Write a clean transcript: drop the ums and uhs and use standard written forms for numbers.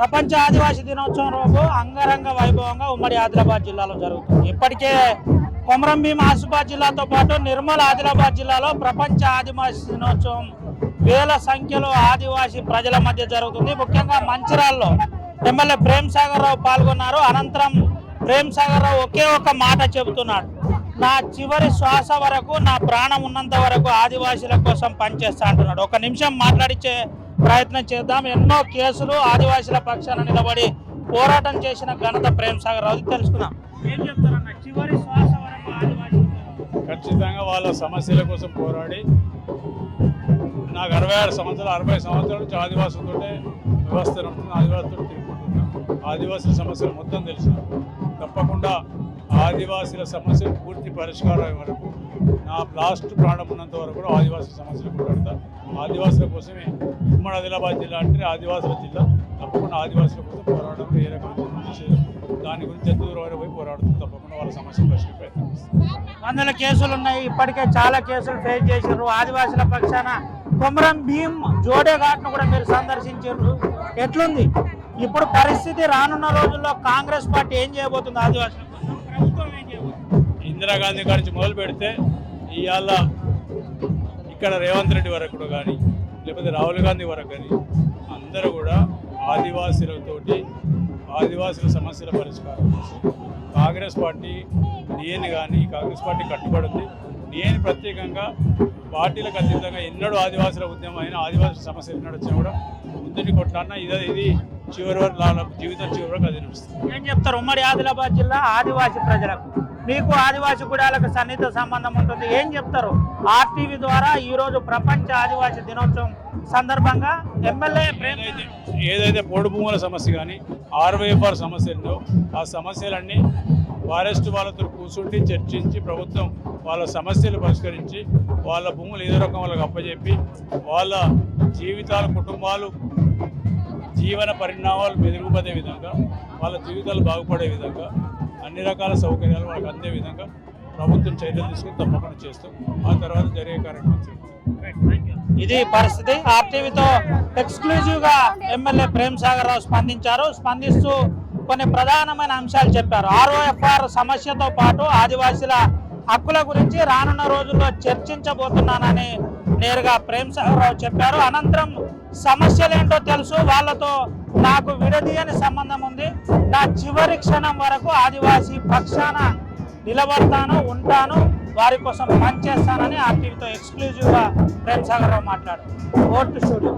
ప్రపంచ ఆదివాసీ దినోత్సవం రోజు అంగరంగ వైభవంగా ఉమ్మడి ఆదిలాబాద్ జిల్లాలో జరుగుతుంది. ఇప్పటికే కొమరంభీం ఆసిఫాబాద్ జిల్లాతో పాటు నిర్మల్ ఆదిలాబాద్ జిల్లాలో ప్రపంచ ఆదివాసీ దినోత్సవం వేల సంఖ్యలో ఆదివాసీ ప్రజల మధ్య జరుగుతుంది. ముఖ్యంగా మంచిర్యాలలో ఎమ్మెల్యే ప్రేమ్ సాగర్ రావు పాల్గొన్నారు. అనంతరం ప్రేమ్ సాగర్ రావు ఒకే ఒక మాట చెబుతున్నాడు, నా చివరి శ్వాస వరకు, నా ప్రాణం ఉన్నంత వరకు ఆదివాసీల కోసం పనిచేస్తా అంటున్నాడు. ఒక నిమిషం మాట్లాడించే ప్రయత్నం చేద్దాం. ఎన్నో కేసులు ఆదివాసీల పక్షాన నిలబడి పోరాటం చేసిన ఘనత ప్రేమ్ సాగర్ రావు తెలుసుకుందాం. ఏం చెప్తారన్న, చివరి శ్వాస వరకు ఆదివాసీ ఖచ్చితంగా వాళ్ళ సమస్యల కోసం పోరాడి నాకు 66 సంవత్సరాలు 60 సంవత్సరాల నుంచి ఆదివాసులతో వ్యవస్థ నడుతుంది. ఆదివాసులతో తిరుగుతున్నాం. ఆదివాసుల సమస్యలు మొత్తం తెలిసిన తప్పకుండా ఆదివాసుల సమస్యలు పూర్తి పరిష్కారం వరకు నా లాస్ట్ ప్రాణం ఉన్నంత వరకు కూడా ఆదివాసుల సమస్యలు పోరాడతాను. ఆదివాసుల కోసమే ఉమ్మడి ఆదిలాబాద్ జిల్లా అంటే ఆదివాసుల జిల్లా. తప్పకుండా ఆదివాసుల కోసం పోరాటం ఏ రకమైన దాని గురించి ఎంత దూరం వరకు పోయి పోరాడుతుంది. తప్పకుండా వాళ్ళ సమస్యలు పరిష్కరించే ప్రయత్నం చేస్తాం. వందల కేసులు ఉన్నాయి. ఇప్పటికే చాలా కేసులు ఫేస్ చేసారు. ఆదివాసుల పక్షాన కొమరంభీం జోడేఘాట్ను కూడా మీరు సందర్శించారు. ఎట్లుంది ఇప్పుడు పరిస్థితి? రానున్న రోజుల్లో కాంగ్రెస్ పార్టీ ఏం చేయబోతుంది? ఆదివాసుల కోసం ప్రభుత్వం ఏం చేయబోతుంది? ఇందిరాగాంధీ గారి నుంచి మొదలు పెడితే ఇవాళ ఇక్కడ రేవంత్ రెడ్డి వరకు కానీ లేకపోతే రాహుల్ గాంధీ వరకు కానీ అందరూ కూడా ఆదివాసులతోటి ఆదివాసుల సమస్యల పరిష్కారం కోసం కాంగ్రెస్ పార్టీ కాంగ్రెస్ పార్టీ కట్టుబడి ఉంది. నేను ప్రత్యేకంగా పార్టీలకు అతీతంగా ఎన్నడూ ఆదివాసుల ఉద్యమం అయినా ఆదివాసుల సమస్యలు ఎన్నడూ వచ్చినా కూడా ముందుని కొట్లాడినా ఇది చివరి వరకు జీవితం చివరి వరకు అది నడుస్తుంది. ఏం చెప్తారు ఉమ్మడి ఆదిలాబాద్ జిల్లా ఆదివాసీ ప్రజలకు? మీకు ఆదివాసీ గుడాలకు సన్నిహిత సంబంధం ఉంటుంది. ఏం చెప్తారు? ఆర్టీవీ ద్వారా ఈరోజు ప్రపంచ ఆదివాసీ దినోత్సవం సందర్భంగా ఎమ్మెల్యే ఏదైతే పోడు భూముల సమస్య కానీ ఆర్వైఎఫ్ఆర్ సమస్యలు ఆ సమస్యలన్నీ ఫారెస్ట్ వాళ్ళతో కూర్చుండి చర్చించి ప్రభుత్వం వాళ్ళ సమస్యలు పరిష్కరించి వాళ్ళ భూములు ఏదో రకం వాళ్ళకి అప్పచెప్పి వాళ్ళ జీవితాల కుటుంబాలు జీవన పరిణామాలు మెరుగుపడే విధంగా వాళ్ళ జీవితాలు బాగుపడే విధంగా అన్ని రకాల సౌకర్యాలు వాళ్ళకి అందే విధంగా ప్రభుత్వం చర్యలు తీసుకుని తప్పకుండా చేస్తాం. ఆ తర్వాత జరిగే కార్యక్రమం చేస్తాం. ఇది పరిస్థితి. ఆర్టీవీతో ఎక్స్క్లూజివ్గా ఎమ్మెల్యే ప్రేమ్ సాగర్ రావు స్పందిస్తూ కొన్ని ప్రధానమైన అంశాలు చెప్పారు. ఆర్ఓఎఫ్ఆర్ సమస్యతో పాటు ఆదివాసీల హక్కుల గురించి రానున్న రోజుల్లో చర్చించబోతున్నానని నేరుగా ప్రేమ్ సాగర్ రావు చెప్పారు. అనంతరం సమస్యలేంటో తెలుసు, వాళ్ళతో నాకు విడదీయని సంబంధం ఉంది, నా చివరి క్షణం వరకు ఆదివాసీ పక్షాన నిలబడతాను, ఉంటాను, వారి కోసం పనిచేస్తానని ఆర్టీవీతో ఎక్స్క్లూజివ్గా ప్రేమ్ సాగర్ రావు మాట్లాడారు. Vote studio.